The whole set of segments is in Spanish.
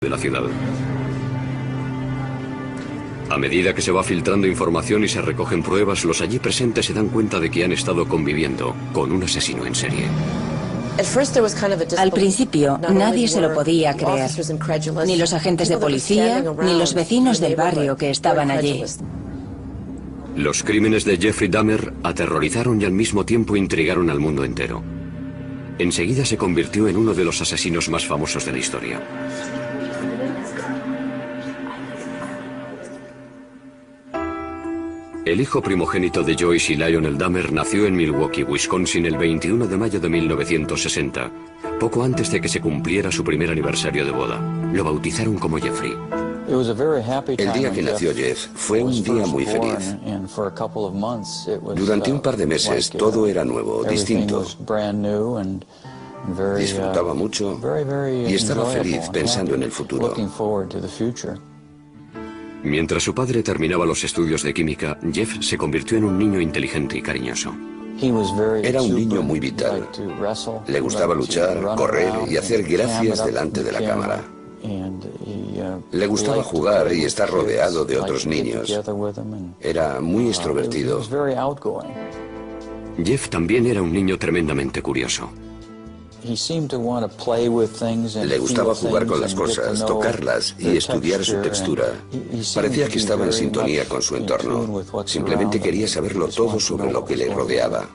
de la ciudad. A medida que se va filtrando información y se recogen pruebas, los allí presentes se dan cuenta de que han estado conviviendo con un asesino en serie. Al principio, nadie se lo podía creer, ni los agentes de policía, ni los vecinos del barrio que estaban allí. Los crímenes de Jeffrey Dahmer aterrorizaron y al mismo tiempo intrigaron al mundo entero. Enseguida se convirtió en uno de los asesinos más famosos de la historia. El hijo primogénito de Joyce y Lionel Dahmer nació en Milwaukee, Wisconsin, el 21 de mayo de 1960, poco antes de que se cumpliera su primer aniversario de boda. Lo bautizaron como Jeffrey. El día que nació Jeff fue un día muy feliz. Durante un par de meses todo era nuevo, distinto. Disfrutaba mucho y estaba feliz pensando en el futuro. Mientras su padre terminaba los estudios de química, Jeff se convirtió en un niño inteligente y cariñoso. Era un niño muy vital. Le gustaba luchar, correr y hacer gracias delante de la cámara. Le gustaba jugar y estar rodeado de otros niños. Era muy extrovertido. Jeff también era un niño tremendamente curioso. Le gustaba jugar con las cosas, tocarlas y estudiar su textura. Parecía que estaba en sintonía con su entorno. Simplemente quería saberlo todo sobre lo que le rodeaba.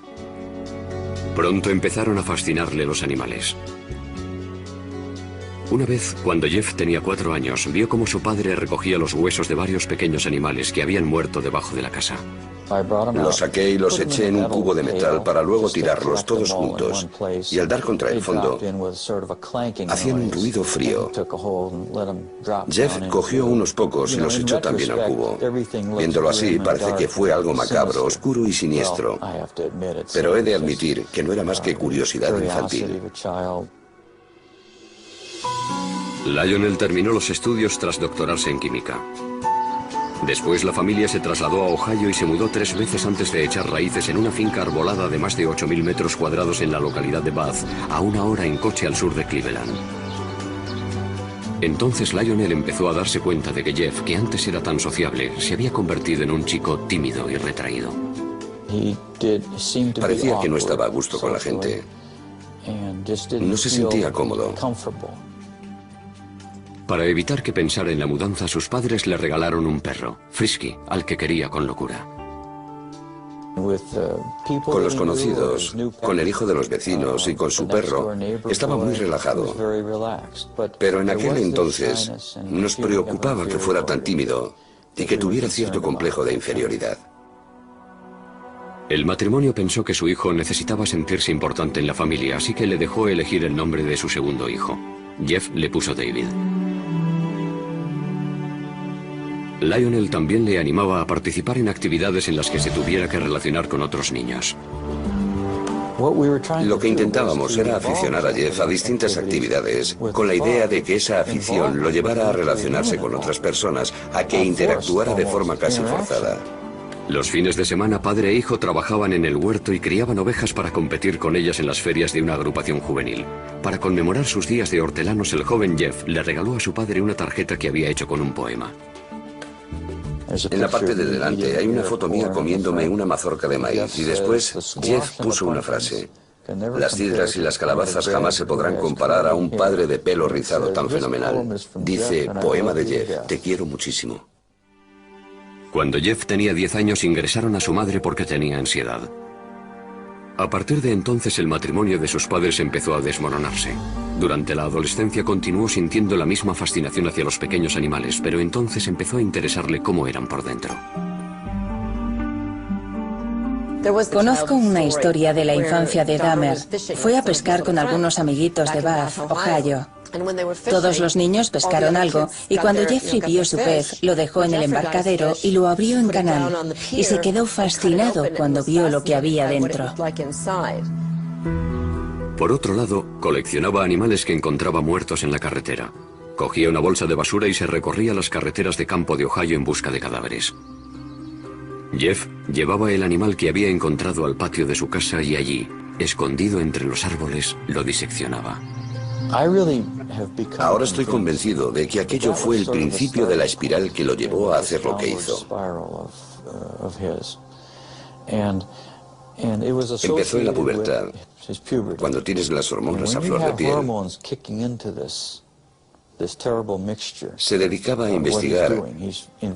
Pronto empezaron a fascinarle los animales. Una vez, cuando Jeff tenía 4 años, vio cómo su padre recogía los huesos de varios pequeños animales que habían muerto debajo de la casa. Los saqué y los eché en un cubo de metal para luego tirarlos todos juntos. Y al dar contra el fondo, hacían un ruido frío. Jeff cogió unos pocos y los echó también al cubo. Viéndolo así, parece que fue algo macabro, oscuro y siniestro. Pero he de admitir que no era más que curiosidad infantil. Lionel terminó los estudios tras doctorarse en química. Después la familia se trasladó a Ohio y se mudó 3 veces antes de echar raíces en una finca arbolada de más de 8.000 metros cuadrados en la localidad de Bath, a 1 hora en coche al sur de Cleveland. Entonces Lionel empezó a darse cuenta de que Jeff, que antes era tan sociable, se había convertido en un chico tímido y retraído. Parecía que no estaba a gusto con la gente. No se sentía cómodo. Para evitar que pensara en la mudanza, sus padres le regalaron un perro, Frisky, al que quería con locura. Con los conocidos, con el hijo de los vecinos y con su perro, estaba muy relajado. Pero en aquel entonces nos preocupaba que fuera tan tímido y que tuviera cierto complejo de inferioridad. El matrimonio pensó que su hijo necesitaba sentirse importante en la familia, así que le dejó elegir el nombre de su segundo hijo. Jeff le puso David. Lionel también le animaba a participar en actividades en las que se tuviera que relacionar con otros niños. Lo que intentábamos era aficionar a Jeff a distintas actividades, con la idea de que esa afición lo llevara a relacionarse con otras personas, a que interactuara de forma casi forzada. Los fines de semana, padre e hijo trabajaban en el huerto y criaban ovejas para competir con ellas en las ferias de una agrupación juvenil. Para conmemorar sus días de hortelanos, el joven Jeff le regaló a su padre una tarjeta que había hecho con un poema. En la parte de delante hay una foto mía comiéndome una mazorca de maíz y después Jeff puso una frase. Las cidras y las calabazas jamás se podrán comparar a un padre de pelo rizado tan fenomenal. Dice, poema de Jeff, te quiero muchísimo. Cuando Jeff tenía 10 años ingresaron a su madre porque tenía ansiedad. A partir de entonces el matrimonio de sus padres empezó a desmoronarse. Durante la adolescencia continuó sintiendo la misma fascinación hacia los pequeños animales, pero entonces empezó a interesarle cómo eran por dentro. Conozco una historia de la infancia de Dahmer. Fue a pescar con algunos amiguitos de Bath, Ohio. Todos los niños pescaron algo y cuando Jeffrey vio su pez, lo dejó en el embarcadero y lo abrió en canal. Y se quedó fascinado cuando vio lo que había dentro. Por otro lado, coleccionaba animales que encontraba muertos en la carretera. Cogía una bolsa de basura y se recorría las carreteras de campo de Ohio en busca de cadáveres. Jeff llevaba el animal que había encontrado al patio de su casa y allí, escondido entre los árboles, lo diseccionaba. Ahora estoy convencido de que aquello fue el principio de la espiral que lo llevó a hacer lo que hizo. Empezó en la pubertad, cuando tienes las hormonas a flor de piel. Se dedicaba a investigar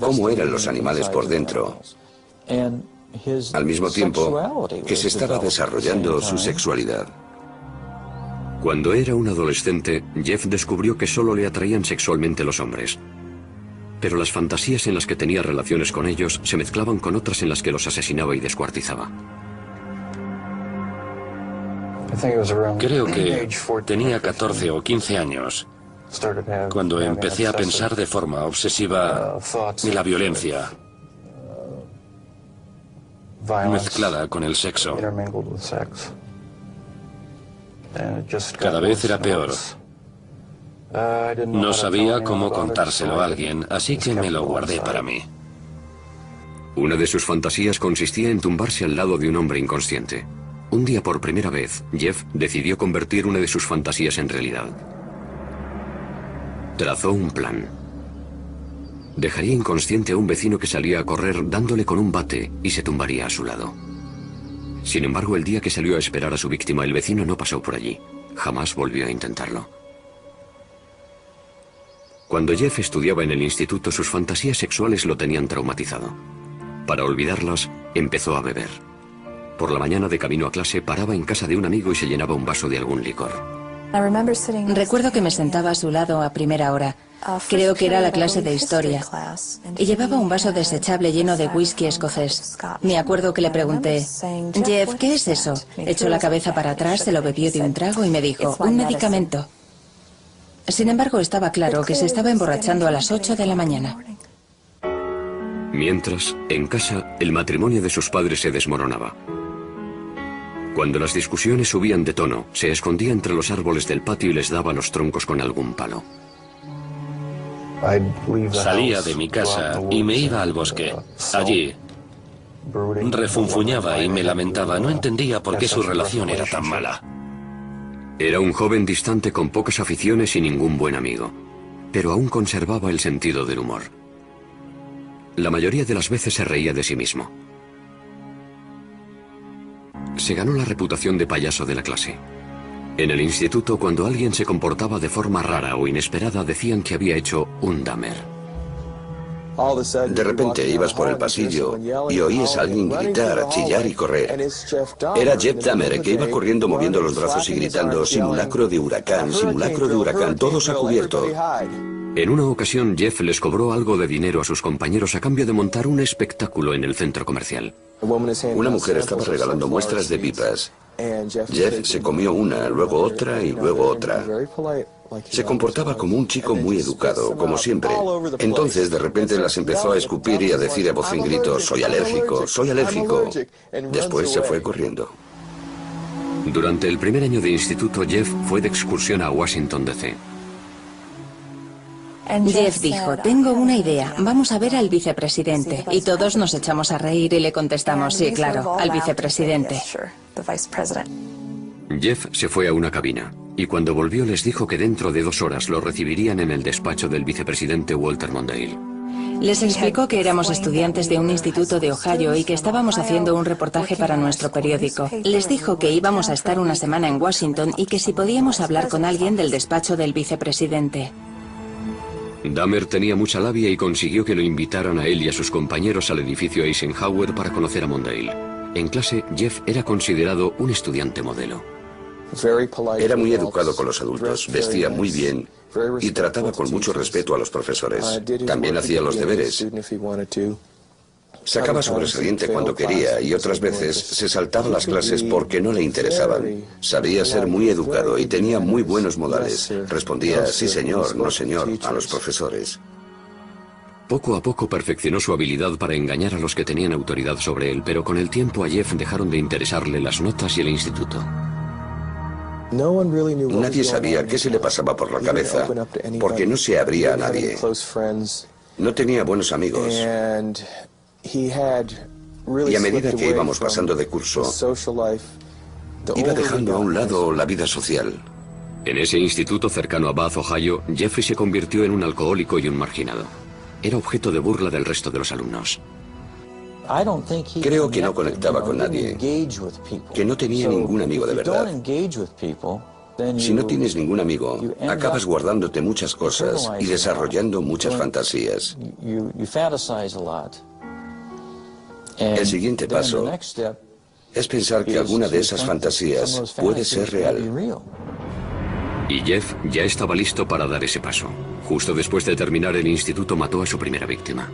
cómo eran los animales por dentro, al mismo tiempo que se estaba desarrollando su sexualidad. Cuando era un adolescente, Jeff descubrió que solo le atraían sexualmente los hombres. Pero las fantasías en las que tenía relaciones con ellos se mezclaban con otras en las que los asesinaba y descuartizaba. Creo que tenía 14 o 15 años cuando empecé a pensar de forma obsesiva en la violencia mezclada con el sexo. Cada vez era peor. No sabía cómo contárselo a alguien, así que me lo guardé para mí. Una de sus fantasías consistía en tumbarse al lado de un hombre inconsciente. Un día, por primera vez, Jeff decidió convertir una de sus fantasías en realidad. Trazó un plan. Dejaría inconsciente a un vecino que salía a correr dándole con un bate y se tumbaría a su lado. Sin embargo, el día que salió a esperar a su víctima, el vecino no pasó por allí. Jamás volvió a intentarlo. Cuando Jeff estudiaba en el instituto, sus fantasías sexuales lo tenían traumatizado. Para olvidarlas, empezó a beber. Por la mañana, de camino a clase, paraba en casa de un amigo y se llenaba un vaso de algún licor. Recuerdo que me sentaba a su lado a primera hora. Creo que era la clase de historia. Y llevaba un vaso desechable lleno de whisky escocés. Me acuerdo que le pregunté, Jeff, ¿qué es eso? Echó la cabeza para atrás, se lo bebió de un trago y me dijo, un medicamento. Sin embargo, estaba claro que se estaba emborrachando a las 8 de la mañana. Mientras, en casa, el matrimonio de sus padres se desmoronaba. Cuando las discusiones subían de tono, se escondía entre los árboles del patio y les daba los troncos con algún palo. Salía de mi casa y me iba al bosque. Allí refunfuñaba y me lamentaba. No entendía por qué su relación era tan mala. Era un joven distante con pocas aficiones y ningún buen amigo, pero aún conservaba el sentido del humor. La mayoría de las veces se reía de sí mismo. Se ganó la reputación de payaso de la clase. En el instituto, cuando alguien se comportaba de forma rara o inesperada, decían que había hecho un Dahmer. De repente ibas por el pasillo y oías a alguien gritar, chillar y correr. Era Jeff Dahmer, que iba corriendo moviendo los brazos y gritando, simulacro de huracán, todos a cubierto. En una ocasión, Jeff les cobró algo de dinero a sus compañeros a cambio de montar un espectáculo en el centro comercial. Una mujer estaba regalando muestras de pipas. Jeff se comió una, luego otra y luego otra. Se comportaba como un chico muy educado, como siempre. Entonces, de repente, las empezó a escupir y a decir a voz en grito, soy alérgico, soy alérgico. Después se fue corriendo. Durante el primer año de instituto, Jeff fue de excursión a Washington, D.C. Jeff dijo, tengo una idea, vamos a ver al vicepresidente. Y todos nos echamos a reír y le contestamos, sí, claro, al vicepresidente. Jeff se fue a una cabina, y cuando volvió les dijo que dentro de 2 horas lo recibirían en el despacho del vicepresidente Walter Mondale. Les explicó que éramos estudiantes de un instituto de Ohio y que estábamos haciendo un reportaje para nuestro periódico. Les dijo que íbamos a estar una semana en Washington y que si podíamos hablar con alguien del despacho del vicepresidente. Dahmer tenía mucha labia y consiguió que lo invitaran a él y a sus compañeros al edificio Eisenhower para conocer a Mondale. En clase, Jeff era considerado un estudiante modelo. Era muy educado con los adultos, vestía muy bien y trataba con mucho respeto a los profesores. También hacía los deberes. Sacaba sobresaliente cuando quería y otras veces se saltaba las clases porque no le interesaban. Sabía ser muy educado y tenía muy buenos modales. Respondía, sí señor, no señor, a los profesores. Poco a poco perfeccionó su habilidad para engañar a los que tenían autoridad sobre él, pero con el tiempo a Jeff dejaron de interesarle las notas y el instituto. Nadie sabía qué se le pasaba por la cabeza, porque no se abría a nadie. No tenía buenos amigos. Y a medida que íbamos pasando de curso, iba dejando a un lado la vida social. En ese instituto cercano a Bath, Ohio, Jeffrey se convirtió en un alcohólico y un marginado. Era objeto de burla del resto de los alumnos. Creo que no conectaba con nadie, que no tenía ningún amigo de verdad. Si no tienes ningún amigo, acabas guardándote muchas cosas y desarrollando muchas fantasías. El siguiente paso es pensar que alguna de esas fantasías puede ser real. Y Jeff ya estaba listo para dar ese paso. Justo después de terminar el instituto mató a su primera víctima.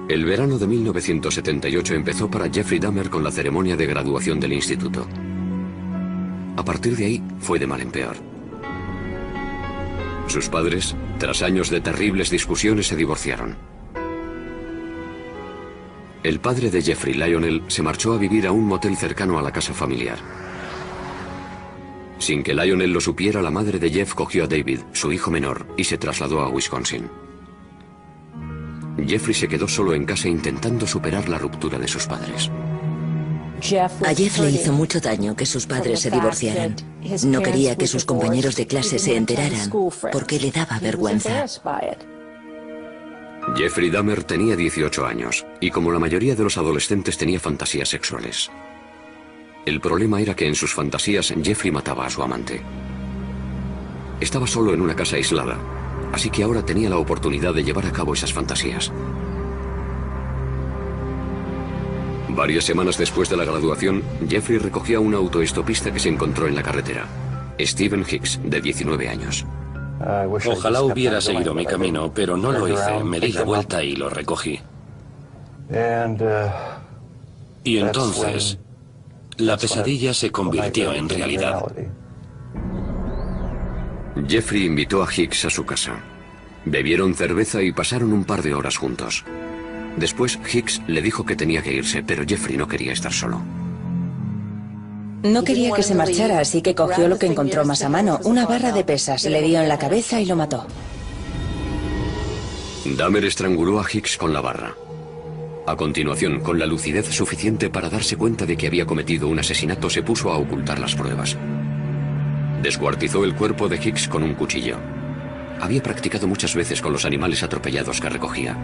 El verano de 1978 empezó para Jeffrey Dahmer con la ceremonia de graduación del instituto. A partir de ahí fue de mal en peor. Sus padres, tras años de terribles discusiones, se divorciaron. El padre de Jeffrey, Lionel, se marchó a vivir a un motel cercano a la casa familiar. Sin que Lionel lo supiera, la madre de Jeff cogió a David, su hijo menor, y se trasladó a Wisconsin. Jeffrey se quedó solo en casa intentando superar la ruptura de sus padres. A Jeff le hizo mucho daño que sus padres se divorciaran. No quería que sus compañeros de clase se enteraran, porque le daba vergüenza. Jeffrey Dahmer tenía 18 años, y como la mayoría de los adolescentes tenía fantasías sexuales. El problema era que en sus fantasías Jeffrey mataba a su amante. Estaba solo en una casa aislada, así que ahora tenía la oportunidad de llevar a cabo esas fantasías. Varias semanas después de la graduación, Jeffrey recogió a un autoestopista que se encontró en la carretera, Stephen Hicks, de 19 años. Ojalá hubiera seguido mi camino, pero no lo hice. Me di la vuelta y lo recogí. Y entonces, la pesadilla se convirtió en realidad. Jeffrey invitó a Hicks a su casa. Bebieron cerveza y pasaron un par de horas juntos. Después, Hicks le dijo que tenía que irse, pero Jeffrey no quería estar solo. No quería que se marchara, así que cogió lo que encontró más a mano, una barra de pesas, le dio en la cabeza y lo mató. Dahmer estranguló a Hicks con la barra. A continuación, con la lucidez suficiente para darse cuenta de que había cometido un asesinato, se puso a ocultar las pruebas. Descuartizó el cuerpo de Hicks con un cuchillo. Había practicado muchas veces con los animales atropellados que recogía.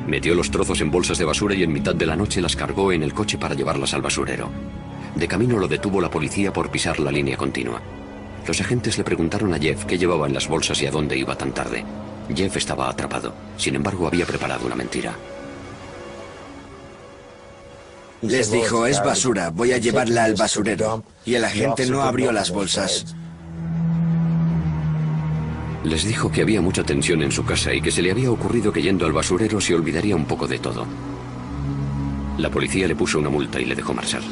Metió los trozos en bolsas de basura y en mitad de la noche las cargó en el coche para llevarlas al basurero. De camino lo detuvo la policía por pisar la línea continua. Los agentes le preguntaron a Jeff qué llevaba en las bolsas y a dónde iba tan tarde. Jeff estaba atrapado. Sin embargo, había preparado una mentira. Les dijo, es basura, voy a llevarla al basurero. Y el agente no abrió las bolsas. Les dijo que había mucha tensión en su casa y que se le había ocurrido que yendo al basurero se olvidaría un poco de todo. La policía le puso una multa y le dejó marchar.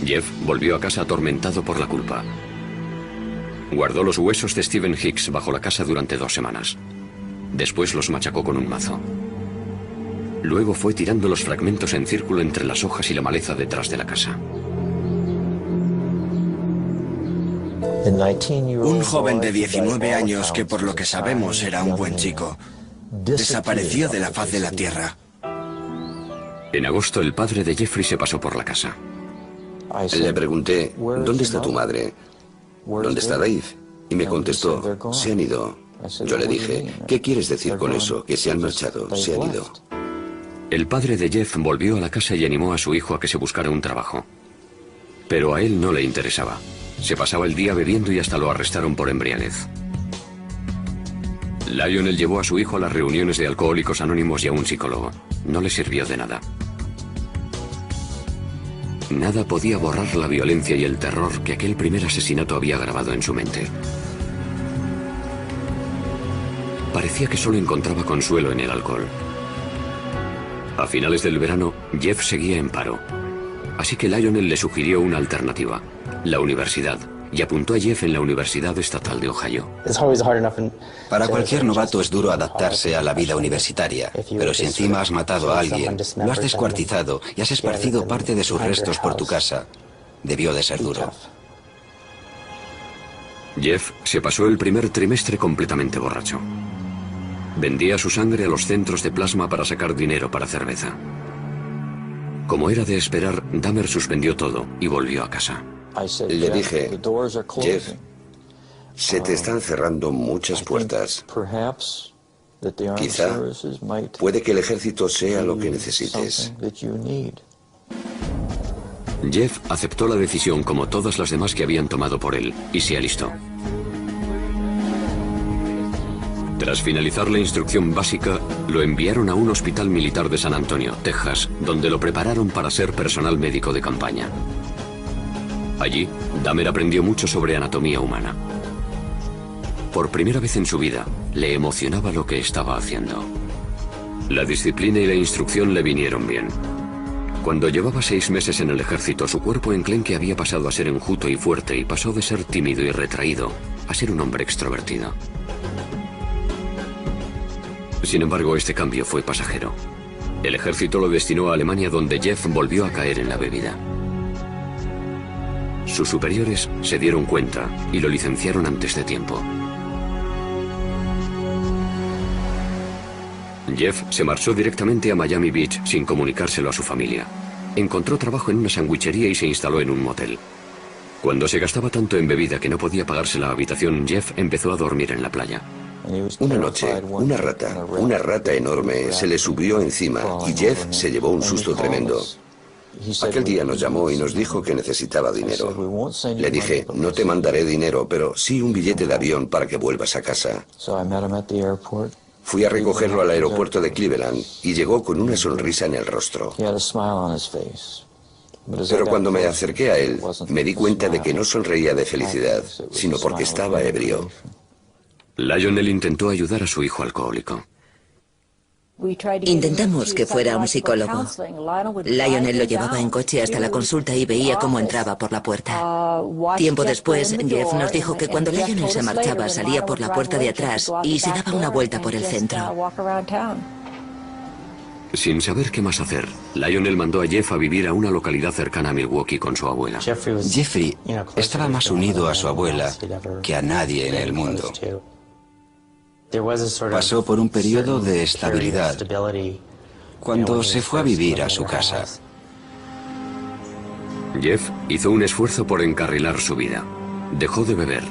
Jeff volvió a casa atormentado por la culpa. Guardó los huesos de Stephen Hicks bajo la casa durante 2 semanas. Después los machacó con un mazo. Luego fue tirando los fragmentos en círculo entre las hojas y la maleza detrás de la casa. Un joven de 19 años que por lo que sabemos era un buen chico, desapareció de la faz de la tierra. En agosto, el padre de Jeffrey se pasó por la casa. Le pregunté, ¿dónde está tu madre? ¿Dónde está Dave? Y me contestó, se han ido. Yo le dije, ¿qué quieres decir con eso? Que se han marchado, se han ido. El padre de Jeff volvió a la casa y animó a su hijo a que se buscara un trabajo. Pero a él no le interesaba. Se pasaba el día bebiendo y hasta lo arrestaron por embriaguez. Lionel llevó a su hijo a las reuniones de Alcohólicos Anónimos y a un psicólogo. No le sirvió de nada. Nada podía borrar la violencia y el terror que aquel primer asesinato había grabado en su mente. Parecía que solo encontraba consuelo en el alcohol. A finales del verano, Jeff seguía en paro. Así que Lionel le sugirió una alternativa, la universidad, y apuntó a Jeff en la Universidad Estatal de Ohio. Para cualquier novato es duro adaptarse a la vida universitaria, pero si encima has matado a alguien, lo has descuartizado y has esparcido parte de sus restos por tu casa, debió de ser duro. Jeff se pasó el primer trimestre completamente borracho. Vendía su sangre a los centros de plasma para sacar dinero para cerveza. Como era de esperar, Dahmer suspendió todo y volvió a casa. Le dije, Jeff, se te están cerrando muchas puertas. Quizá puede que el ejército sea lo que necesites. Jeff aceptó la decisión como todas las demás que habían tomado por él y se alistó. Tras finalizar la instrucción básica, lo enviaron a un hospital militar de San Antonio, Texas, donde lo prepararon para ser personal médico de campaña. Allí, Dahmer aprendió mucho sobre anatomía humana. Por primera vez en su vida, le emocionaba lo que estaba haciendo. La disciplina y la instrucción le vinieron bien. Cuando llevaba 6 meses en el ejército, su cuerpo enclenque había pasado a ser enjuto y fuerte y pasó de ser tímido y retraído a ser un hombre extrovertido. Sin embargo, este cambio fue pasajero. El ejército lo destinó a Alemania, donde Jeff volvió a caer en la bebida. Sus superiores se dieron cuenta y lo licenciaron antes de tiempo. Jeff se marchó directamente a Miami Beach sin comunicárselo a su familia. Encontró trabajo en una sandwichería y se instaló en un motel. Cuando se gastaba tanto en bebida que no podía pagarse la habitación, Jeff empezó a dormir en la playa. Una noche, una rata enorme se le subió encima y Jeff se llevó un susto tremendo. Aquel día nos llamó y nos dijo que necesitaba dinero. Le dije, no te mandaré dinero, pero sí un billete de avión para que vuelvas a casa. Fui a recogerlo al aeropuerto de Cleveland y llegó con una sonrisa en el rostro. Pero cuando me acerqué a él, me di cuenta de que no sonreía de felicidad, sino porque estaba ebrio. Lionel intentó ayudar a su hijo alcohólico. Intentamos que fuera un psicólogo. Lionel lo llevaba en coche hasta la consulta y veía cómo entraba por la puerta. Tiempo después, Jeff nos dijo que cuando Lionel se marchaba salía por la puerta de atrás y se daba una vuelta por el centro. Sin saber qué más hacer, Lionel mandó a Jeff a vivir a una localidad cercana a Milwaukee con su abuela. Jeffrey estaba más unido a su abuela que a nadie en el mundo. Pasó por un periodo de estabilidad cuando se fue a vivir a su casa. Jeff hizo un esfuerzo por encarrilar su vida. Dejó de beber,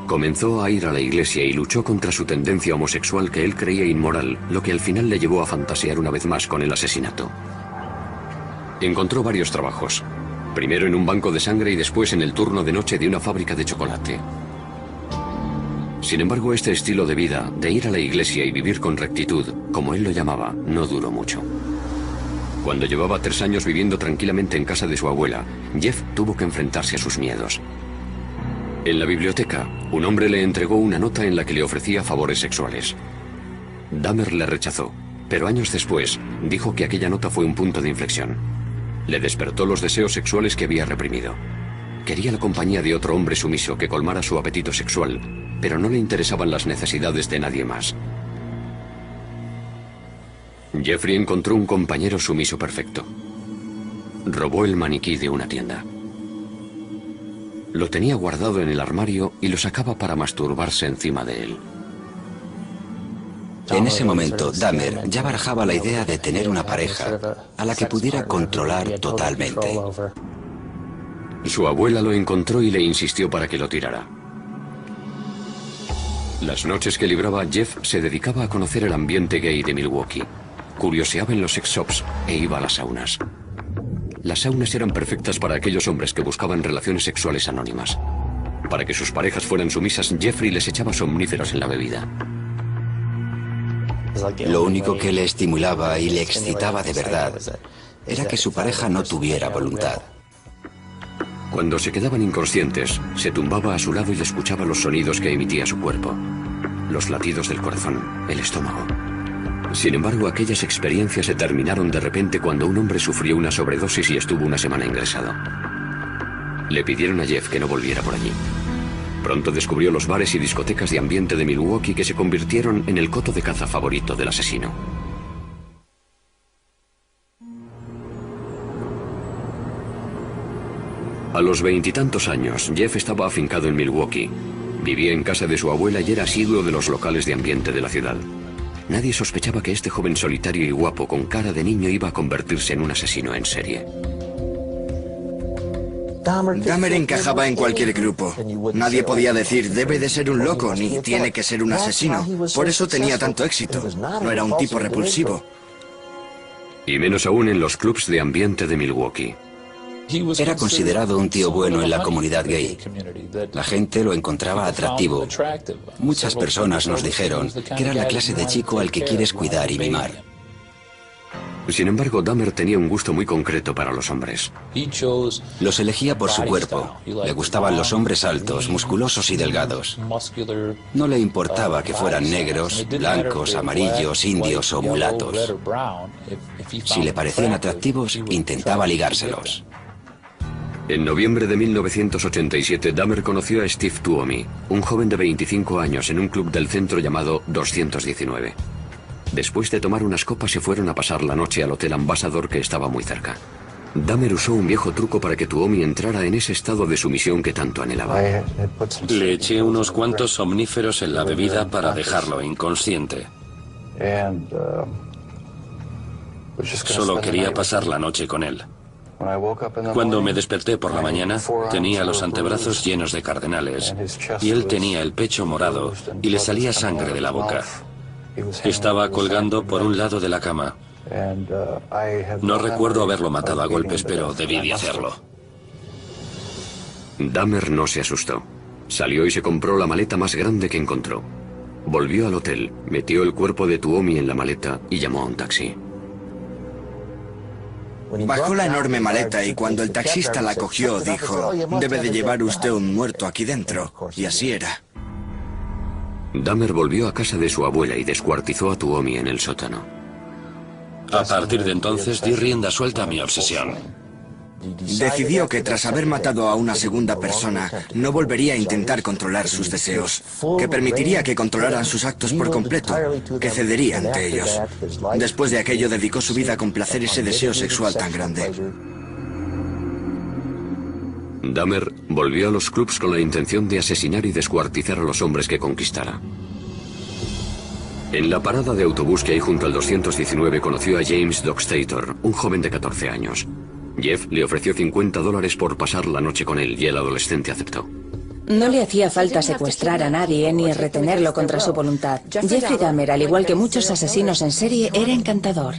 comenzó a ir a la iglesia y luchó contra su tendencia homosexual que él creía inmoral, lo que al final le llevó a fantasear una vez más con el asesinato. Encontró varios trabajos, primero en un banco de sangre y después en el turno de noche de una fábrica de chocolate. Sin embargo, este estilo de vida, de ir a la iglesia y vivir con rectitud, como él lo llamaba, no duró mucho. Cuando llevaba 3 años viviendo tranquilamente en casa de su abuela, Jeff tuvo que enfrentarse a sus miedos. En la biblioteca, un hombre le entregó una nota en la que le ofrecía favores sexuales. Dahmer le rechazó, pero años después dijo que aquella nota fue un punto de inflexión. Le despertó los deseos sexuales que había reprimido. Quería la compañía de otro hombre sumiso que colmara su apetito sexual, pero no le interesaban las necesidades de nadie más. Jeffrey encontró un compañero sumiso perfecto. Robó el maniquí de una tienda. Lo tenía guardado en el armario y lo sacaba para masturbarse encima de él. En ese momento, Dahmer ya barajaba la idea de tener una pareja a la que pudiera controlar totalmente. Su abuela lo encontró y le insistió para que lo tirara. Las noches que libraba, Jeff se dedicaba a conocer el ambiente gay de Milwaukee. Curioseaba en los sex shops e iba a las saunas. Las saunas eran perfectas para aquellos hombres que buscaban relaciones sexuales anónimas. Para que sus parejas fueran sumisas, Jeffrey les echaba somníferos en la bebida. Lo único que le estimulaba y le excitaba de verdad era que su pareja no tuviera voluntad. Cuando se quedaban inconscientes, se tumbaba a su lado y escuchaba los sonidos que emitía su cuerpo. Los latidos del corazón, el estómago. Sin embargo, aquellas experiencias se terminaron de repente cuando un hombre sufrió una sobredosis y estuvo una semana ingresado. Le pidieron a Jeff que no volviera por allí. Pronto descubrió los bares y discotecas de ambiente de Milwaukee que se convirtieron en el coto de caza favorito del asesino. A los 20 y tantos años, Jeff estaba afincado en Milwaukee. Vivía en casa de su abuela y era asiduo de los locales de ambiente de la ciudad. Nadie sospechaba que este joven solitario y guapo con cara de niño iba a convertirse en un asesino en serie. Dahmer encajaba en cualquier grupo. Nadie podía decir, debe de ser un loco, ni tiene que ser un asesino. Por eso tenía tanto éxito. No era un tipo repulsivo. Y menos aún en los clubs de ambiente de Milwaukee. Era considerado un tío bueno en la comunidad gay. La gente lo encontraba atractivo. Muchas personas nos dijeron que era la clase de chico al que quieres cuidar y mimar. Sin embargo, Dahmer tenía un gusto muy concreto para los hombres. Los elegía por su cuerpo. Le gustaban los hombres altos, musculosos y delgados. No le importaba que fueran negros, blancos, amarillos, indios o mulatos. Si le parecían atractivos, intentaba ligárselos. En noviembre de 1987, Dahmer conoció a Steve Tuomi, un joven de 25 años en un club del centro llamado 219. Después de tomar unas copas se fueron a pasar la noche al Hotel Ambassador, que estaba muy cerca. Dahmer usó un viejo truco para que Tuomi entrara en ese estado de sumisión que tanto anhelaba. Le eché unos cuantos somníferos en la bebida para dejarlo inconsciente. Solo quería pasar la noche con él. Cuando me desperté por la mañana, tenía los antebrazos llenos de cardenales y él tenía el pecho morado y le salía sangre de la boca. Estaba colgando por un lado de la cama. No recuerdo haberlo matado a golpes, pero debí de hacerlo. Dahmer no se asustó. Salió y se compró la maleta más grande que encontró. Volvió al hotel, metió el cuerpo de Tuomi en la maleta y llamó a un taxi. Bajó la enorme maleta y cuando el taxista la cogió dijo, debe de llevar usted un muerto aquí dentro. Y así era. Dahmer volvió a casa de su abuela y descuartizó a Tuomi en el sótano. A partir de entonces di rienda suelta a mi obsesión. Decidió que tras haber matado a una segunda persona, no volvería a intentar controlar sus deseos, que permitiría que controlaran sus actos por completo, que cedería ante ellos. Después de aquello dedicó su vida a complacer ese deseo sexual tan grande. Dahmer volvió a los clubs con la intención de asesinar y descuartizar a los hombres que conquistara. En la parada de autobús que hay junto al 219 conoció a James Dockstader, un joven de 14 años. Jeff le ofreció $50 por pasar la noche con él y el adolescente aceptó. No le hacía falta secuestrar a nadie ni retenerlo contra su voluntad. Jeffrey Dahmer, al igual que muchos asesinos en serie, era encantador.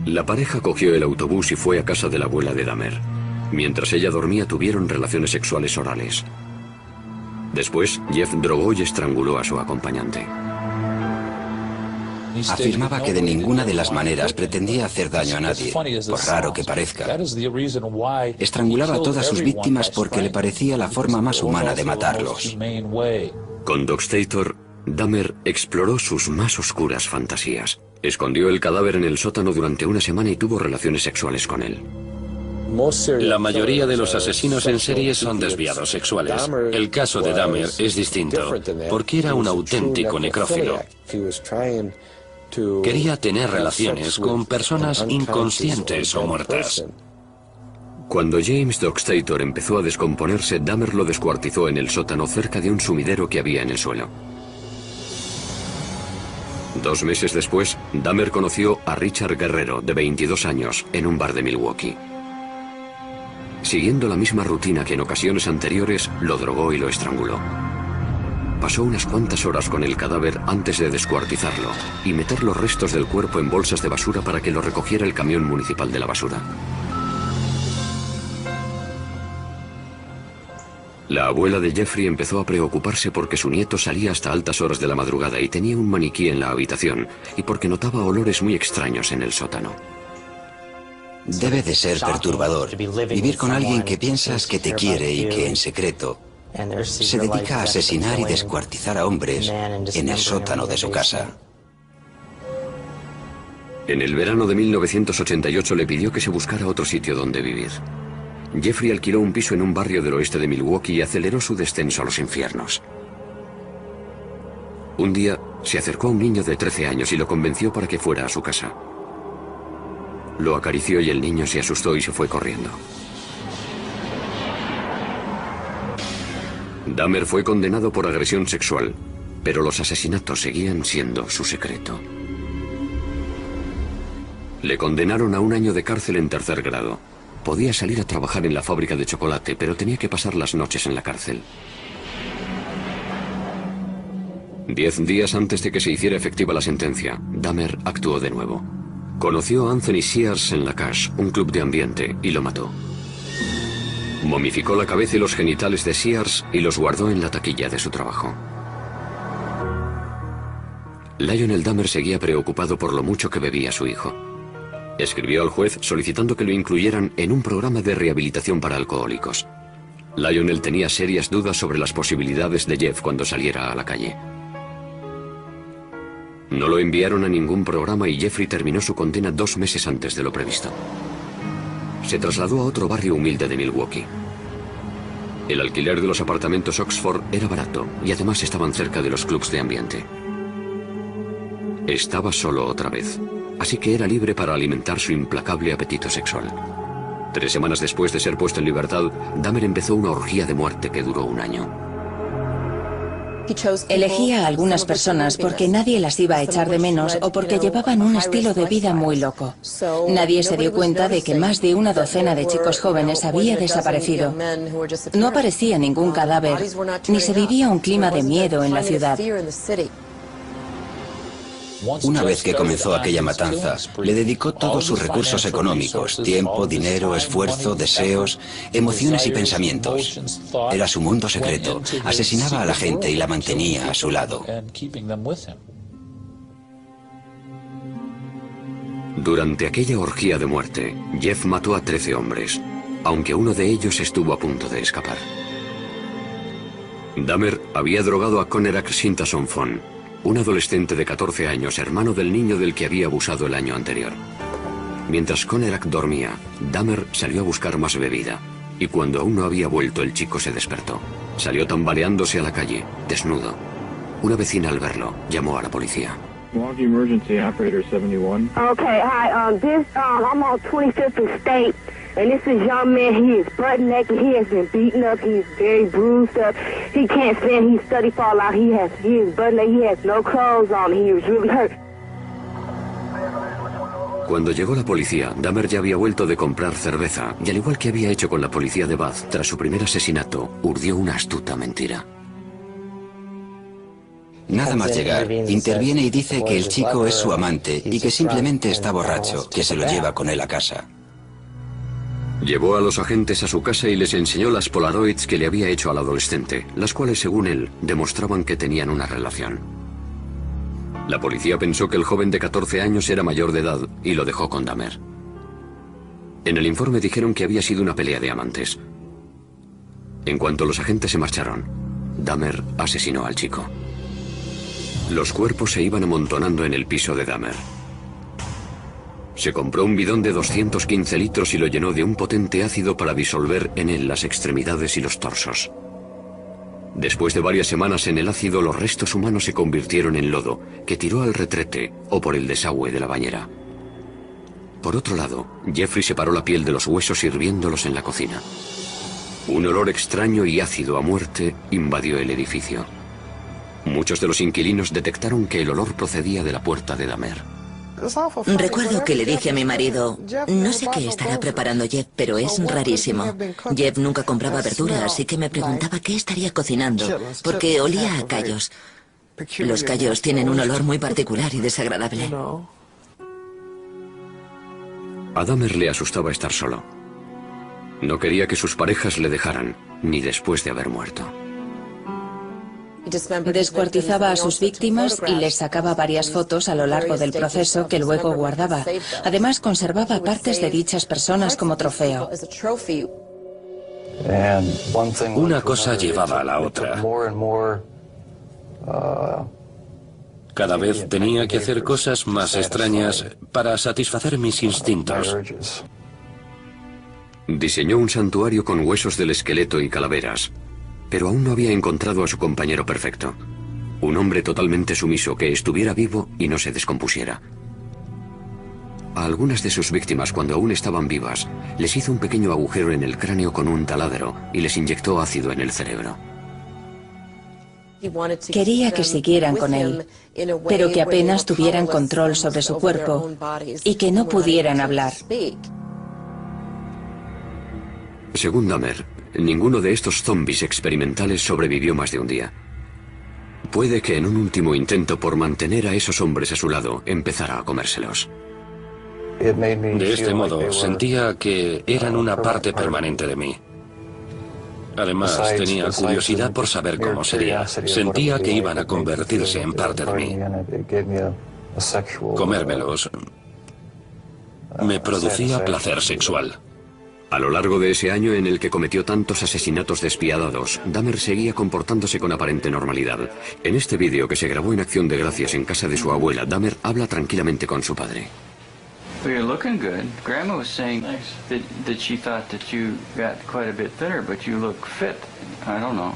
La pareja cogió el autobús y fue a casa de la abuela de Dahmer. Mientras ella dormía tuvieron relaciones sexuales orales. Después, Jeff drogó y estranguló a su acompañante. Afirmaba que de ninguna de las maneras pretendía hacer daño a nadie, por raro que parezca. Estrangulaba a todas sus víctimas porque le parecía la forma más humana de matarlos. Con Dockstader, Dahmer exploró sus más oscuras fantasías. Escondió el cadáver en el sótano durante una semana y tuvo relaciones sexuales con él. La mayoría de los asesinos en serie son desviados sexuales. El caso de Dahmer es distinto, porque era un auténtico necrófilo. Quería tener relaciones con personas inconscientes o muertas. Cuando James Dockstader empezó a descomponerse, Dahmer lo descuartizó en el sótano cerca de un sumidero que había en el suelo. 2 meses después, Dahmer conoció a Richard Guerrero, de 22 años, en un bar de Milwaukee. Siguiendo la misma rutina que en ocasiones anteriores, lo drogó y lo estranguló. Pasó unas cuantas horas con el cadáver antes de descuartizarlo y meter los restos del cuerpo en bolsas de basura para que lo recogiera el camión municipal de la basura. La abuela de Jeffrey empezó a preocuparse porque su nieto salía hasta altas horas de la madrugada y tenía un maniquí en la habitación, y porque notaba olores muy extraños en el sótano. Debe de ser perturbador vivir con alguien que piensas que te quiere y que en secreto se dedica a asesinar y descuartizar a hombres en el sótano de su casa. En el verano de 1988 le pidió que se buscara otro sitio donde vivir. Jeffrey alquiló un piso en un barrio del oeste de Milwaukee y aceleró su descenso a los infiernos. Un día se acercó a un niño de 13 años y lo convenció para que fuera a su casa. Lo acarició y el niño se asustó y se fue corriendo. Dahmer fue condenado por agresión sexual. pero los asesinatos seguían siendo su secreto. Le condenaron a 1 año de cárcel en 3er grado. Podía salir a trabajar en la fábrica de chocolate, pero tenía que pasar las noches en la cárcel. 10 días antes de que se hiciera efectiva la sentencia, Dahmer actuó de nuevo. Conoció a Anthony Sears en La Cache, un club de ambiente, y lo mató. Momificó la cabeza y los genitales de Sears y los guardó en la taquilla de su trabajo. Lionel Dahmer seguía preocupado por lo mucho que bebía su hijo. Escribió al juez solicitando que lo incluyeran en un programa de rehabilitación para alcohólicos. Lionel tenía serias dudas sobre las posibilidades de Jeff cuando saliera a la calle. No lo enviaron a ningún programa y Jeffrey terminó su condena 2 meses antes de lo previsto. Se trasladó a otro barrio humilde de Milwaukee. El alquiler de los apartamentos Oxford era barato y además estaban cerca de los clubs de ambiente. Estaba solo otra vez, así que era libre para alimentar su implacable apetito sexual. 3 semanas después de ser puesto en libertad, Dahmer empezó una orgía de muerte que duró 1 año. Elegía a algunas personas porque nadie las iba a echar de menos o porque llevaban un estilo de vida muy loco. Nadie se dio cuenta de que más de 1 docena de chicos jóvenes había desaparecido. No aparecía ningún cadáver, ni se vivía un clima de miedo en la ciudad. Una vez que comenzó aquella matanza, le dedicó todos sus recursos económicos, tiempo, dinero, esfuerzo, deseos, emociones y pensamientos. Era su mundo secreto. Asesinaba a la gente y la mantenía a su lado. Durante aquella orgía de muerte, Jeff mató a 13 hombres, aunque uno de ellos estuvo a punto de escapar. Dahmer había drogado a Conerak Shintason Fon, un adolescente de 14 años, hermano del niño del que había abusado el año anterior. Mientras Conerak dormía, Dahmer salió a buscar más bebida, y cuando aún no había vuelto, el chico se despertó. Salió tambaleándose a la calle, desnudo. Una vecina, al verlo, llamó a la policía. Milwaukee Emergency Operator 71. Okay, hi, I'm on 25th and State, and this is young man. He is butt naked. He has been beaten up. He is very bruised up. He can't stand. He's study fall out. He is butt naked. He has no clothes on. He is really hurt. Cuando llegó la policía, Dahmer ya había vuelto de comprar cerveza, y al igual que había hecho con la policía de Bath tras su primer asesinato, urdió una astuta mentira. Nada más llegar, interviene y dice que el chico es su amante y que simplemente está borracho, que se lo lleva con él a casa. Llevó a los agentes a su casa y les enseñó las Polaroids que le había hecho al adolescente, las cuales, según él, demostraban que tenían una relación. La policía pensó que el joven de 14 años era mayor de edad y lo dejó con Dahmer. En el informe dijeron que había sido una pelea de amantes. En cuanto los agentes se marcharon, Dahmer asesinó al chico. Los cuerpos se iban amontonando en el piso de Dahmer. Se compró un bidón de 215 litros y lo llenó de un potente ácido para disolver en él las extremidades y los torsos. Después de varias semanas en el ácido, los restos humanos se convirtieron en lodo, que tiró al retrete o por el desagüe de la bañera. Por otro lado, Jeffrey separó la piel de los huesos hirviéndolos en la cocina. Un olor extraño y ácido a muerte invadió el edificio. Muchos de los inquilinos detectaron que el olor procedía de la puerta de Dahmer. Recuerdo que le dije a mi marido, no sé qué estará preparando Jeff, pero es rarísimo. Jeff nunca compraba verdura, así que me preguntaba qué estaría cocinando, porque olía a callos. Los callos tienen un olor muy particular y desagradable. A Dahmer le asustaba estar solo. No quería que sus parejas le dejaran, ni después de haber muerto. Descuartizaba a sus víctimas y les sacaba varias fotos a lo largo del proceso que luego guardaba. Además, conservaba partes de dichas personas como trofeo. Una cosa llevaba a la otra. Cada vez tenía que hacer cosas más extrañas para satisfacer mis instintos. Diseñó un santuario con huesos del esqueleto y calaveras, pero aún no había encontrado a su compañero perfecto. Un hombre totalmente sumiso que estuviera vivo y no se descompusiera. A algunas de sus víctimas, cuando aún estaban vivas, les hizo un pequeño agujero en el cráneo con un taladro y les inyectó ácido en el cerebro. Quería que siguieran con él, pero que apenas tuvieran control sobre su cuerpo y que no pudieran hablar. Según Dahmer, ninguno de estos zombies experimentales sobrevivió más de un día. Puede que en un último intento por mantener a esos hombres a su lado, empezara a comérselos. De este modo, sentía que eran una parte permanente de mí. Además, tenía curiosidad por saber cómo sería. Sentía que iban a convertirse en parte de mí. Comérmelos me producía placer sexual. A lo largo de ese año en el que cometió tantos asesinatos despiadados, Dahmer seguía comportándose con aparente normalidad. En este vídeo que se grabó en Acción de Gracias en casa de su abuela, Dahmer habla tranquilamente con su padre. Well, you're looking good. Grandma was saying that she thought that you got quite a bit thinner, but you look fit. I don't know.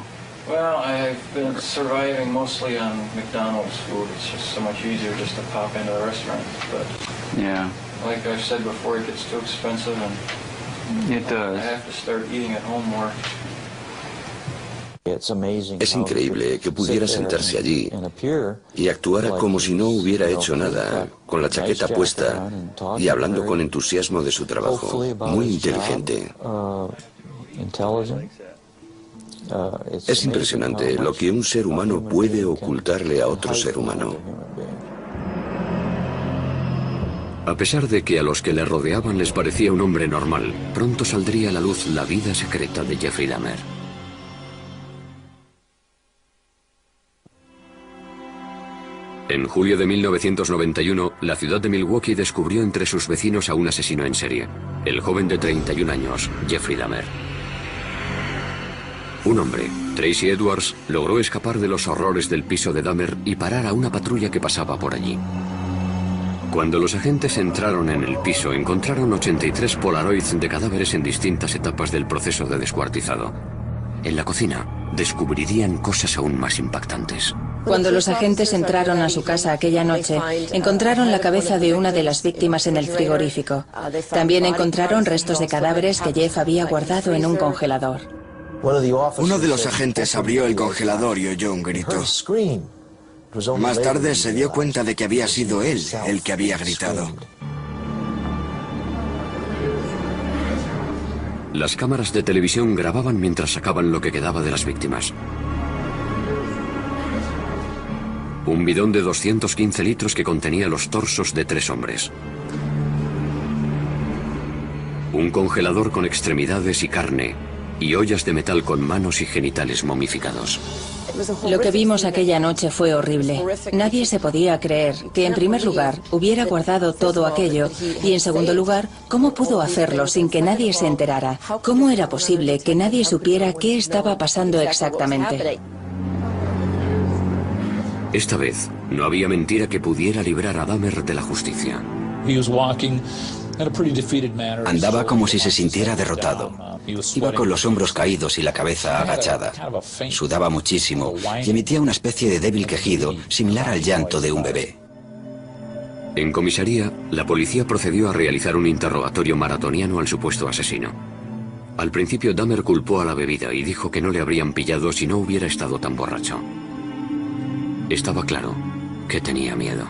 Well, I've been surviving mostly on McDonald's food. It's just so much easier just to pop into the restaurant. But yeah, like I've said before, it gets too expensive, and it does. I have to start eating at home more. Es increíble que pudiera sentarse allí y actuara como si no hubiera hecho nada, con la chaqueta puesta y hablando con entusiasmo de su trabajo. Muy inteligente. Es impresionante lo que un ser humano puede ocultarle a otro ser humano. A pesar de que a los que le rodeaban les parecía un hombre normal, pronto saldría a la luz la vida secreta de Jeffrey Dahmer. En julio de 1991, la ciudad de Milwaukee descubrió entre sus vecinos a un asesino en serie, el joven de 31 años, Jeffrey Dahmer. Un hombre, Tracy Edwards, logró escapar de los horrores del piso de Dahmer y parar a una patrulla que pasaba por allí. Cuando los agentes entraron en el piso, encontraron 83 polaroids de cadáveres en distintas etapas del proceso de descuartizado. En la cocina, descubrirían cosas aún más impactantes. Cuando los agentes entraron a su casa aquella noche, encontraron la cabeza de una de las víctimas en el frigorífico. También encontraron restos de cadáveres que Jeff había guardado en un congelador. Uno de los agentes abrió el congelador y oyó un grito. Más tarde se dio cuenta de que había sido él el que había gritado. Las cámaras de televisión grababan mientras sacaban lo que quedaba de las víctimas. Un bidón de 215 litros que contenía los torsos de 3 hombres. Un congelador con extremidades y carne, y ollas de metal con manos y genitales momificados. Lo que vimos aquella noche fue horrible. Nadie se podía creer que, en primer lugar, hubiera guardado todo aquello y, en segundo lugar, cómo pudo hacerlo sin que nadie se enterara. ¿Cómo era posible que nadie supiera qué estaba pasando exactamente? Esta vez, no había mentira que pudiera librar a Dahmer de la justicia. Andaba como si se sintiera derrotado. Iba con los hombros caídos y la cabeza agachada. Sudaba muchísimo y emitía una especie de débil quejido, similar al llanto de un bebé. En comisaría, la policía procedió a realizar un interrogatorio maratoniano al supuesto asesino. Al principio, Dahmer culpó a la bebida y dijo que no le habrían pillado si no hubiera estado tan borracho. Estaba claro que tenía miedo.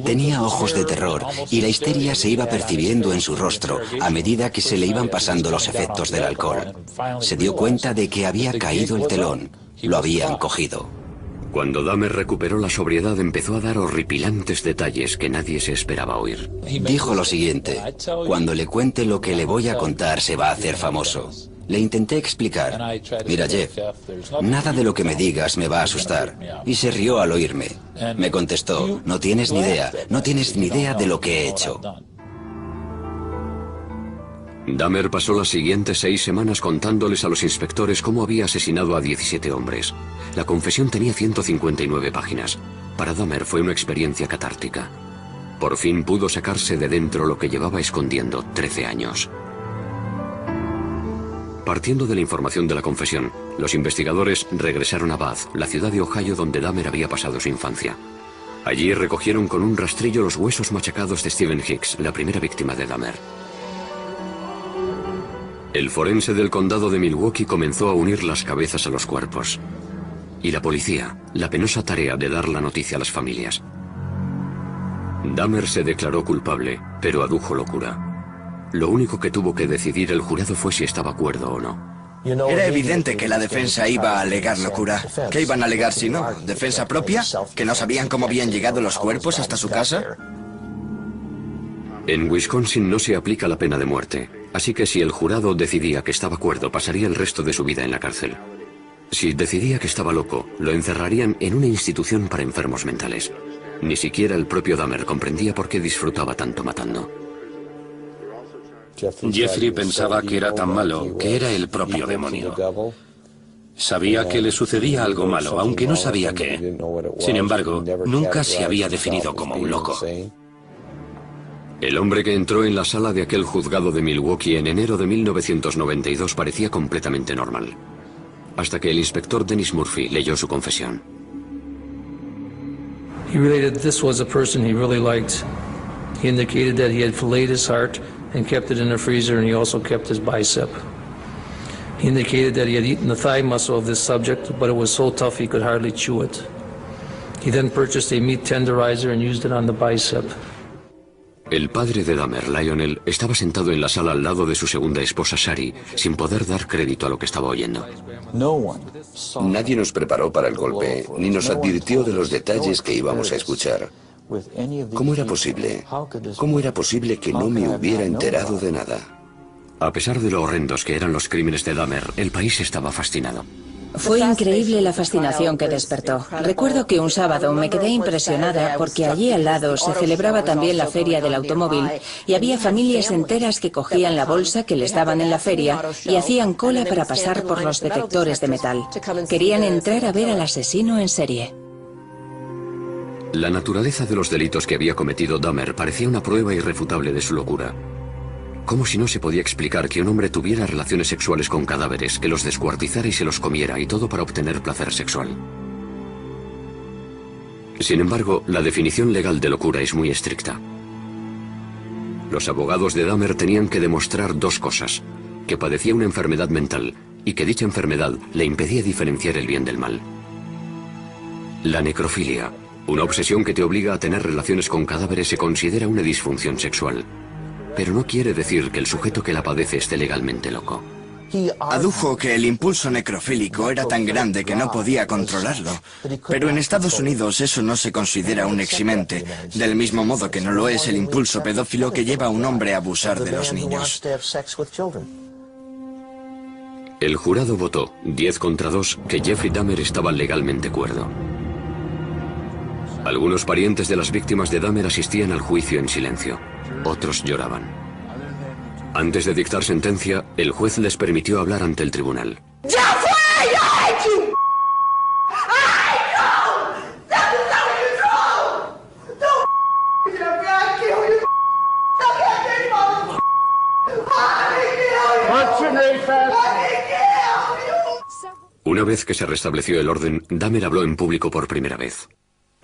Tenía ojos de terror y la histeria se iba percibiendo en su rostro a medida que se le iban pasando los efectos del alcohol. Se dio cuenta de que había caído el telón. Lo habían cogido. Cuando Dahmer recuperó la sobriedad, empezó a dar horripilantes detalles que nadie se esperaba oír. Dijo lo siguiente: cuando le cuente lo que le voy a contar se va a hacer famoso. Le intenté explicar: mira, Jeff, nada de lo que me digas me va a asustar. Y se rió al oírme. Me contestó: no tienes ni idea de lo que he hecho. Dahmer pasó las siguientes 6 semanas contándoles a los inspectores cómo había asesinado a 17 hombres. La confesión tenía 159 páginas. Para Dahmer fue una experiencia catártica. Por fin pudo sacarse de dentro lo que llevaba escondiendo 13 años. Partiendo de la información de la confesión, los investigadores regresaron a Bath, la ciudad de Ohio donde Dahmer había pasado su infancia. Allí recogieron con un rastrillo los huesos machacados de Stephen Hicks, la primera víctima de Dahmer. El forense del condado de Milwaukee comenzó a unir las cabezas a los cuerpos. Y la policía, la penosa tarea de dar la noticia a las familias. Dahmer se declaró culpable, pero adujo locura. Lo único que tuvo que decidir el jurado fue si estaba cuerdo o no. Era evidente que la defensa iba a alegar locura. ¿Qué iban a alegar si no? ¿Defensa propia? ¿Que no sabían cómo habían llegado los cuerpos hasta su casa? En Wisconsin no se aplica la pena de muerte, así que si el jurado decidía que estaba cuerdo, pasaría el resto de su vida en la cárcel. Si decidía que estaba loco, lo encerrarían en una institución para enfermos mentales. Ni siquiera el propio Dahmer comprendía por qué disfrutaba tanto matando. Jeffrey pensaba que era tan malo que era el propio demonio. Sabía que le sucedía algo malo, aunque no sabía qué. Sin embargo, nunca se había definido como un loco. El hombre que entró en la sala de aquel juzgado de Milwaukee en enero de 1992 parecía completamente normal. Hasta que el inspector Dennis Murphy leyó su confesión. He related this was a person he really liked. He indicated that he had filleted his heart and kept it in the freezer, and he also kept his bicep. He indicated that he had eaten the thigh muscle of this subject, but it was so tough he could hardly chew it. He then purchased a meat tenderizer and used it on the bicep. El padre de Dahmer, Lionel, estaba sentado en la sala al lado de su segunda esposa, Shari, sin poder dar crédito a lo que estaba oyendo. Nadie nos preparó para el golpe, ni nos advirtió de los detalles que íbamos a escuchar. ¿Cómo era posible? ¿Cómo era posible que no me hubiera enterado de nada? A pesar de lo horrendos que eran los crímenes de Dahmer, el país estaba fascinado. Fue increíble la fascinación que despertó. Recuerdo que un sábado me quedé impresionada porque allí al lado se celebraba también la feria del automóvil y había familias enteras que cogían la bolsa que les daban en la feria y hacían cola para pasar por los detectores de metal. Querían entrar a ver al asesino en serie. La naturaleza de los delitos que había cometido Dahmer parecía una prueba irrefutable de su locura. Como si no se podía explicar que un hombre tuviera relaciones sexuales con cadáveres, que los descuartizara y se los comiera, y todo para obtener placer sexual. Sin embargo, la definición legal de locura es muy estricta. Los abogados de Dahmer tenían que demostrar dos cosas: que padecía una enfermedad mental y que dicha enfermedad le impedía diferenciar el bien del mal. La necrofilia, una obsesión que te obliga a tener relaciones con cadáveres, se considera una disfunción sexual. Pero no quiere decir que el sujeto que la padece esté legalmente loco. Adujo que el impulso necrofílico era tan grande que no podía controlarlo. Pero en Estados Unidos eso no se considera un eximente, del mismo modo que no lo es el impulso pedófilo que lleva a un hombre a abusar de los niños. El jurado votó, 10 contra 2, que Jeffrey Dahmer estaba legalmente cuerdo. Algunos parientes de las víctimas de Dahmer asistían al juicio en silencio. Otros lloraban. Antes de dictar sentencia, el juez les permitió hablar ante el tribunal. Una vez que se restableció el orden, Dahmer habló en público por primera vez.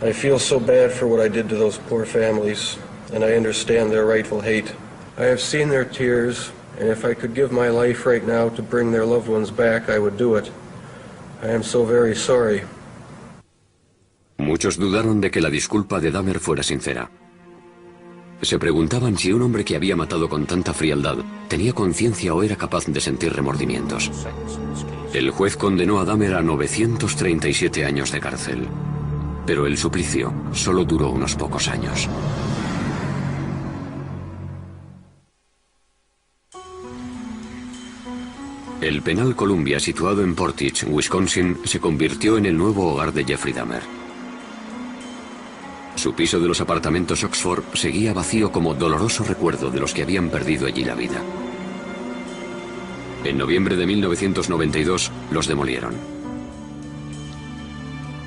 I feel so bad for what I did to those poor families, and I understand their rightful hate. I have seen their tears, and if I could give my life right now to bring their loved ones back, I would do it. I am so very sorry. Muchos dudaron de que la disculpa de Dahmer fuera sincera. Se preguntaban si un hombre que había matado con tanta frialdad tenía conciencia o era capaz de sentir remordimientos. El juez condenó a Dahmer a 937 años de cárcel. Pero el suplicio solo duró unos pocos años. El penal Columbia, situado en Portage, Wisconsin, se convirtió en el nuevo hogar de Jeffrey Dahmer. Su piso de los apartamentos Oxford seguía vacío como doloroso recuerdo de los que habían perdido allí la vida. En noviembre de 1992 los demolieron.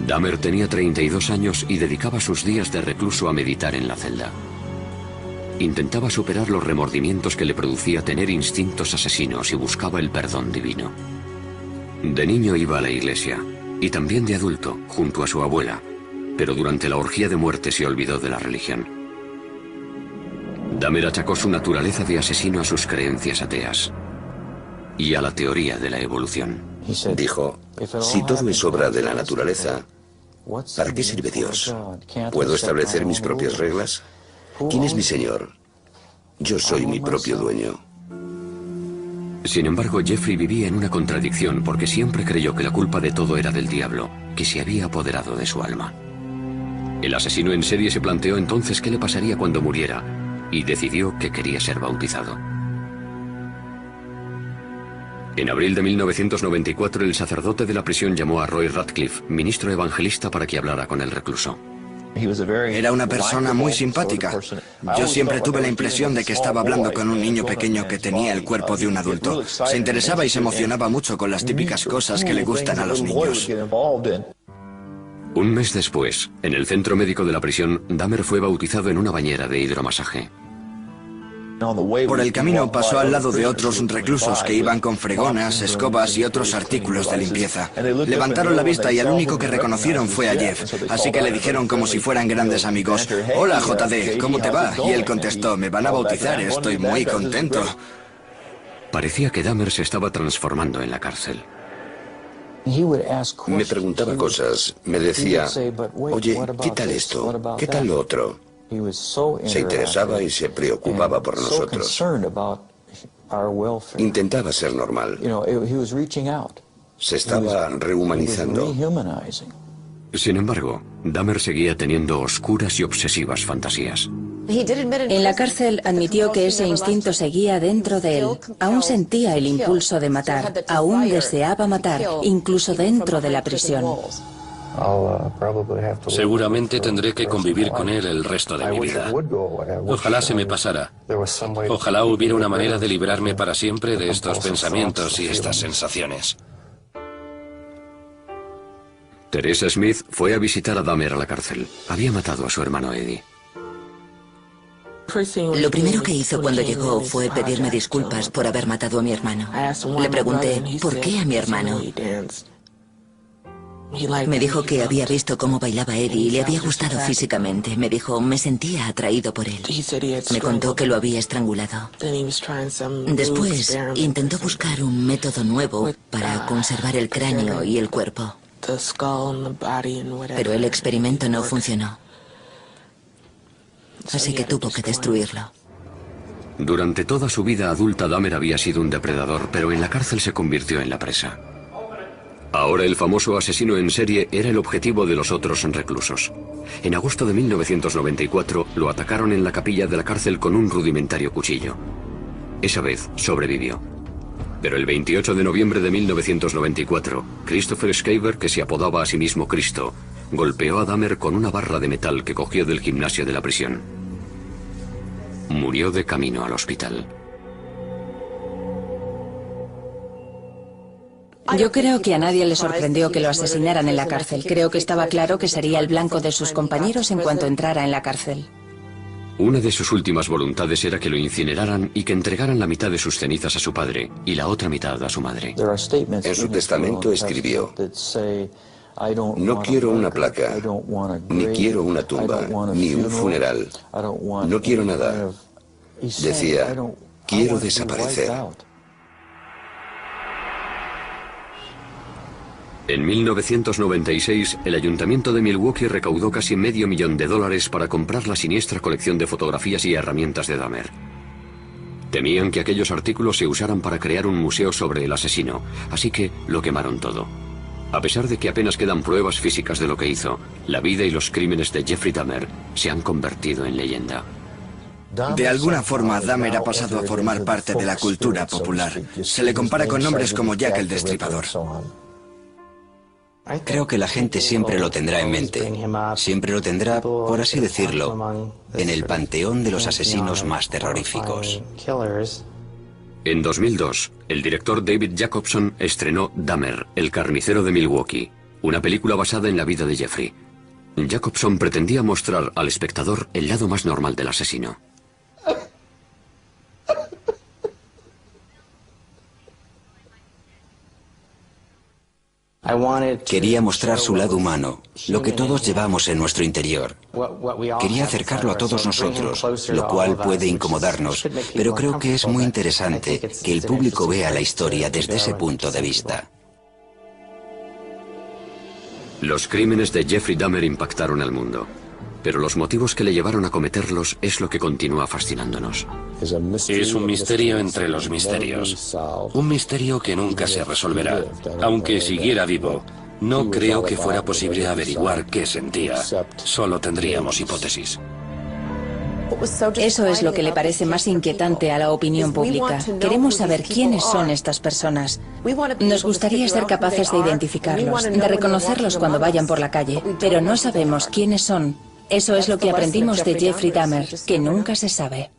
Dahmer tenía 32 años y dedicaba sus días de recluso a meditar en la celda. Intentaba superar los remordimientos que le producía tener instintos asesinos y buscaba el perdón divino. De niño iba a la iglesia, y también de adulto, junto a su abuela, pero durante la orgía de muerte se olvidó de la religión. Dahmer achacó su naturaleza de asesino a sus creencias ateas. y a la teoría de la evolución. Dijo, si todo es obra de la naturaleza, ¿para qué sirve Dios? ¿Puedo establecer mis propias reglas? ¿Quién es mi Señor? Yo soy mi propio dueño. Sin embargo, Jeffrey vivía en una contradicción porque siempre creyó que la culpa de todo era del diablo, que se había apoderado de su alma. El asesino en serie se planteó entonces qué le pasaría cuando muriera y decidió que quería ser bautizado. En abril de 1994, el sacerdote de la prisión llamó a Roy Radcliffe, ministro evangelista, para que hablara con el recluso. Era una persona muy simpática. Yo siempre tuve la impresión de que estaba hablando con un niño pequeño que tenía el cuerpo de un adulto. Se interesaba y se emocionaba mucho con las típicas cosas que le gustan a los niños. Un mes después, en el centro médico de la prisión, Dahmer fue bautizado en una bañera de hidromasaje. Por el camino pasó al lado de otros reclusos que iban con fregonas, escobas y otros artículos de limpieza. Levantaron la vista y al único que reconocieron fue a Jeff, así que le dijeron como si fueran grandes amigos: «Hola, JD, ¿cómo te va?». Y él contestó: «Me van a bautizar, estoy muy contento». Parecía que Dahmer se estaba transformando en la cárcel. Me preguntaba cosas, me decía, oye, ¿qué tal esto? ¿Qué tal lo otro? Se interesaba y se preocupaba por nosotros. Intentaba ser normal. Se estaba rehumanizando. Sin embargo, Dahmer seguía teniendo oscuras y obsesivas fantasías. En la cárcel admitió que ese instinto seguía dentro de él. Aún sentía el impulso de matar, aún deseaba matar, incluso dentro de la prisión. Seguramente tendré que convivir con él el resto de mi vida. Ojalá se me pasara. Ojalá hubiera una manera de librarme para siempre de estos pensamientos y estas sensaciones. Teresa Smith fue a visitar a Dahmer a la cárcel. Había matado a su hermano Eddie. Lo primero que hizo cuando llegó fue pedirme disculpas por haber matado a mi hermano. Le pregunté, ¿por qué a mi hermano? Me dijo que había visto cómo bailaba Eddie y le había gustado físicamente. Me dijo, me sentía atraído por él. Me contó que lo había estrangulado. Después intentó buscar un método nuevo para conservar el cráneo y el cuerpo. Pero el experimento no funcionó. Así que tuvo que destruirlo. Durante toda su vida adulta, Dahmer había sido un depredador, pero en la cárcel se convirtió en la presa. Ahora el famoso asesino en serie era el objetivo de los otros reclusos. En agosto de 1994 lo atacaron en la capilla de la cárcel con un rudimentario cuchillo. Esa vez sobrevivió. Pero el 28 de noviembre de 1994, Christopher Schaefer, que se apodaba a sí mismo Cristo, golpeó a Dahmer con una barra de metal que cogió del gimnasio de la prisión. Murió de camino al hospital. Yo creo que a nadie le sorprendió que lo asesinaran en la cárcel. Creo que estaba claro que sería el blanco de sus compañeros en cuanto entrara en la cárcel. Una de sus últimas voluntades era que lo incineraran y que entregaran la mitad de sus cenizas a su padre y la otra mitad a su madre. En su testamento escribió: no quiero una placa, ni quiero una tumba, ni un funeral. No quiero nada. Decía, quiero desaparecer. En 1996, el ayuntamiento de Milwaukee recaudó casi $500,000 para comprar la siniestra colección de fotografías y herramientas de Dahmer. Temían que aquellos artículos se usaran para crear un museo sobre el asesino, así que lo quemaron todo. A pesar de que apenas quedan pruebas físicas de lo que hizo, la vida y los crímenes de Jeffrey Dahmer se han convertido en leyenda. De alguna forma, Dahmer ha pasado a formar parte de la cultura popular. Se le compara con nombres como Jack el Destripador. Creo que la gente siempre lo tendrá en mente. Siempre lo tendrá, por así decirlo, en el panteón de los asesinos más terroríficos. En 2002, el director David Jacobson estrenó Dahmer, el carnicero de Milwaukee, una película basada en la vida de Jeffrey. Jacobson pretendía mostrar al espectador el lado más normal del asesino. Quería mostrar su lado humano, lo que todos llevamos en nuestro interior. Quería acercarlo a todos nosotros, lo cual puede incomodarnos, pero creo que es muy interesante que el público vea la historia desde ese punto de vista. Los crímenes de Jeffrey Dahmer impactaron al mundo, pero los motivos que le llevaron a cometerlos es lo que continúa fascinándonos. Es un misterio entre los misterios. Un misterio que nunca se resolverá. Aunque siguiera vivo, no creo que fuera posible averiguar qué sentía. Solo tendríamos hipótesis. Eso es lo que le parece más inquietante a la opinión pública. Queremos saber quiénes son estas personas. Nos gustaría ser capaces de identificarlos, de reconocerlos cuando vayan por la calle, pero no sabemos quiénes son. Eso es lo que aprendimos de Jeffrey Dahmer, que nunca se sabe.